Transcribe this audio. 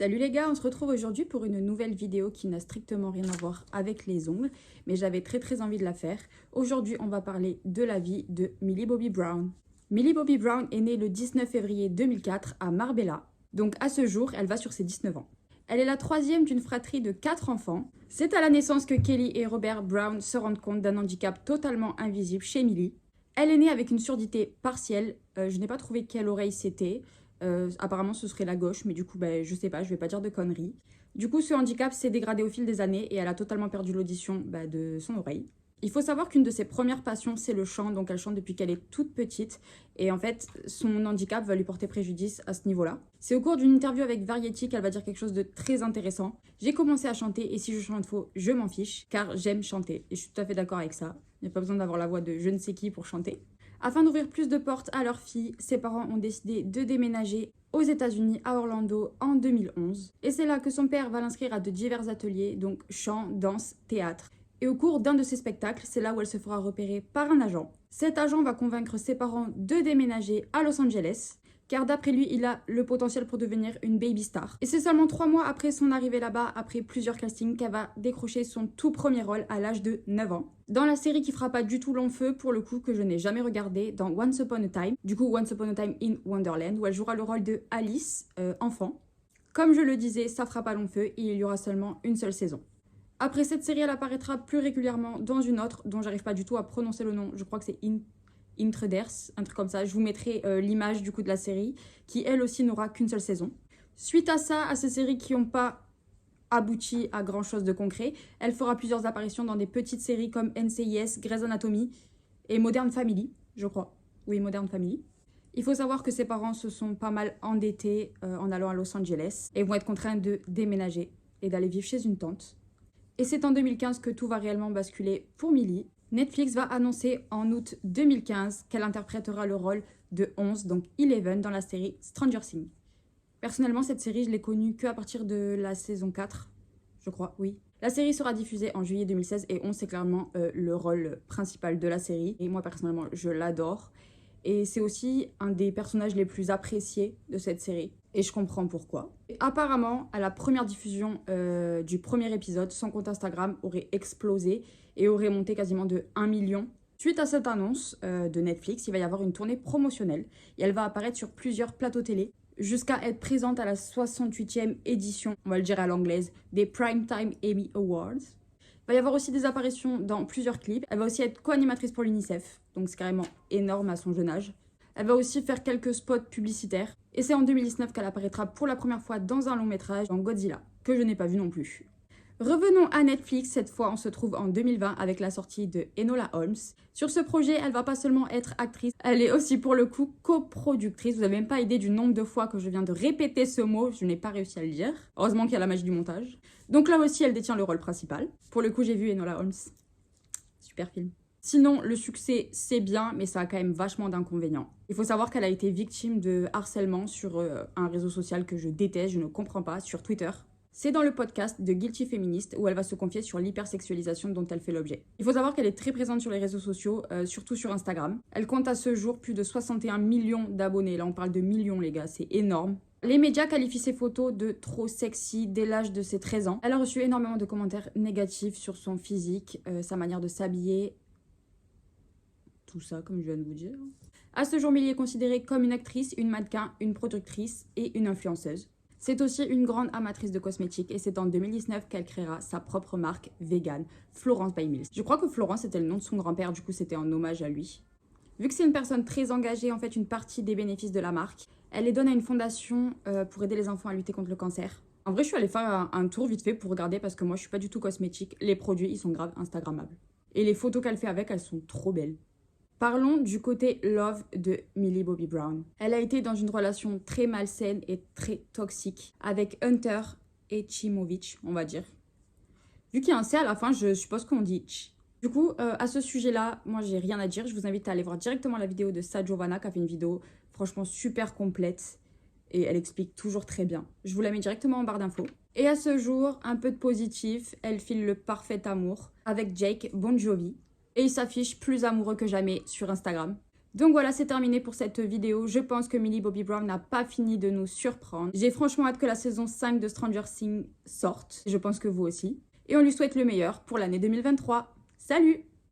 Salut les gars, on se retrouve aujourd'hui pour une nouvelle vidéo qui n'a strictement rien à voir avec les ongles, mais j'avais très envie de la faire. Aujourd'hui, on va parler de la vie de Millie Bobby Brown. Millie Bobby Brown est née le 19 février 2004 à Marbella, donc à ce jour, elle va sur ses 19 ans. Elle est la troisième d'une fratrie de 4 enfants. C'est à la naissance que Kelly et Robert Brown se rendent compte d'un handicap totalement invisible chez Millie. Elle est née avec une surdité partielle, je n'ai pas trouvé quelle oreille c'était. Apparemment ce serait la gauche, mais du coup je sais pas, je vais pas dire de conneries. Du coup ce handicap s'est dégradé au fil des années et elle a totalement perdu l'audition de son oreille. Il faut savoir qu'une de ses premières passions c'est le chant, donc elle chante depuis qu'elle est toute petite et en fait son handicap va lui porter préjudice à ce niveau-là. C'est au cours d'une interview avec Variety qu'elle va dire quelque chose de très intéressant. J'ai commencé à chanter et si je chante faux, je m'en fiche car j'aime chanter et je suis tout à fait d'accord avec ça. Il n'y a pas besoin d'avoir la voix de je ne sais qui pour chanter. Afin d'ouvrir plus de portes à leur fille, ses parents ont décidé de déménager aux États-Unis, à Orlando, en 2011. Et c'est là que son père va l'inscrire à de divers ateliers, donc chant, danse, théâtre. Et au cours d'un de ces spectacles, c'est là où elle se fera repérer par un agent. Cet agent va convaincre ses parents de déménager à Los Angeles, car d'après lui, il a le potentiel pour devenir une baby star. Et c'est seulement 3 mois après son arrivée là-bas, après plusieurs castings, qu'elle va décrocher son tout premier rôle à l'âge de 9 ans. Dans la série qui fera pas du tout long feu, pour le coup, que je n'ai jamais regardé, dans Once Upon a Time, du coup Once Upon a Time in Wonderland, où elle jouera le rôle de Alice, enfant. Comme je le disais, ça fera pas long feu et il y aura seulement une seule saison. Après cette série, elle apparaîtra plus régulièrement dans une autre, dont j'arrive pas du tout à prononcer le nom, je crois que c'est Intraders, un truc comme ça. Je vous mettrai l'image du coup de la série, qui elle aussi n'aura qu'une seule saison. Suite à ça, à ces séries qui n'ont pas abouti à grand chose de concret, elle fera plusieurs apparitions dans des petites séries comme NCIS, Grey's Anatomy et Modern Family, je crois. Oui, Modern Family. Il faut savoir que ses parents se sont pas mal endettés en allant à Los Angeles et vont être contraints de déménager et d'aller vivre chez une tante. Et c'est en 2015 que tout va réellement basculer pour Millie. Netflix va annoncer en août 2015 qu'elle interprétera le rôle de 11, donc 11, dans la série Stranger Things. Personnellement, cette série, je l'ai connue qu'à partir de la saison 4, je crois, oui. La série sera diffusée en juillet 2016 et 11, c'est clairement le rôle principal de la série. Et moi, personnellement, je l'adore. Et c'est aussi un des personnages les plus appréciés de cette série. Et je comprends pourquoi. Et apparemment, à la première diffusion du premier épisode, son compte Instagram aurait explosé et aurait monté quasiment de 1 million. Suite à cette annonce de Netflix, il va y avoir une tournée promotionnelle et elle va apparaître sur plusieurs plateaux télé jusqu'à être présente à la 68e édition, on va le dire à l'anglaise, des Primetime Emmy Awards. Il va y avoir aussi des apparitions dans plusieurs clips. Elle va aussi être co-animatrice pour l'UNICEF, donc c'est carrément énorme à son jeune âge. Elle va aussi faire quelques spots publicitaires. Et c'est en 2019 qu'elle apparaîtra pour la première fois dans un long métrage, dans Godzilla, que je n'ai pas vu non plus. Revenons à Netflix, cette fois on se trouve en 2020 avec la sortie de Enola Holmes. Sur ce projet, elle va pas seulement être actrice, elle est aussi pour le coup coproductrice. Vous n'avez même pas idée du nombre de fois que je viens de répéter ce mot, je n'ai pas réussi à le dire. Heureusement qu'il y a la magie du montage. Donc là aussi, elle détient le rôle principal. Pour le coup, j'ai vu Enola Holmes. Super film. Sinon, le succès, c'est bien, mais ça a quand même vachement d'inconvénients. Il faut savoir qu'elle a été victime de harcèlement sur un réseau social que je déteste, je ne comprends pas, sur Twitter. C'est dans le podcast de Guilty Feminist où elle va se confier sur l'hypersexualisation dont elle fait l'objet. Il faut savoir qu'elle est très présente sur les réseaux sociaux, surtout sur Instagram. Elle compte à ce jour plus de 61 millions d'abonnés. Là, on parle de millions, les gars, c'est énorme. Les médias qualifient ses photos de trop sexy dès l'âge de ses 13 ans. Elle a reçu énormément de commentaires négatifs sur son physique, sa manière de s'habiller, tout ça, comme je viens de vous dire. À ce jour, Millie est considérée comme une actrice, une mannequin, une productrice et une influenceuse. C'est aussi une grande amatrice de cosmétiques et c'est en 2019 qu'elle créera sa propre marque vegan, Florence by Mills. Je crois que Florence était le nom de son grand-père, du coup c'était en hommage à lui. Vu que c'est une personne très engagée, en fait une partie des bénéfices de la marque, elle les donne à une fondation pour aider les enfants à lutter contre le cancer. En vrai, je suis allée faire un tour vite fait pour regarder parce que moi je suis pas du tout cosmétique. Les produits, ils sont grave instagrammables. Et les photos qu'elle fait avec, elles sont trop belles. Parlons du côté love de Millie Bobby Brown. Elle a été dans une relation très malsaine et très toxique avec Hunter Echimovic, on va dire. Vu qu'il y a un C à la fin, je suppose qu'on dit Ch. Du coup, à ce sujet-là, moi j'ai rien à dire. Je vous invite à aller voir directement la vidéo de Sa Giovanna qui a fait une vidéo franchement super complète et elle explique toujours très bien. Je vous la mets directement en barre d'infos. Et à ce jour, un peu de positif, elle file le parfait amour avec Jake Bon Jovi. Et il s'affiche plus amoureux que jamais sur Instagram. Donc voilà, c'est terminé pour cette vidéo. Je pense que Millie Bobby Brown n'a pas fini de nous surprendre. J'ai franchement hâte que la saison 5 de Stranger Things sorte. Je pense que vous aussi. Et on lui souhaite le meilleur pour l'année 2023. Salut!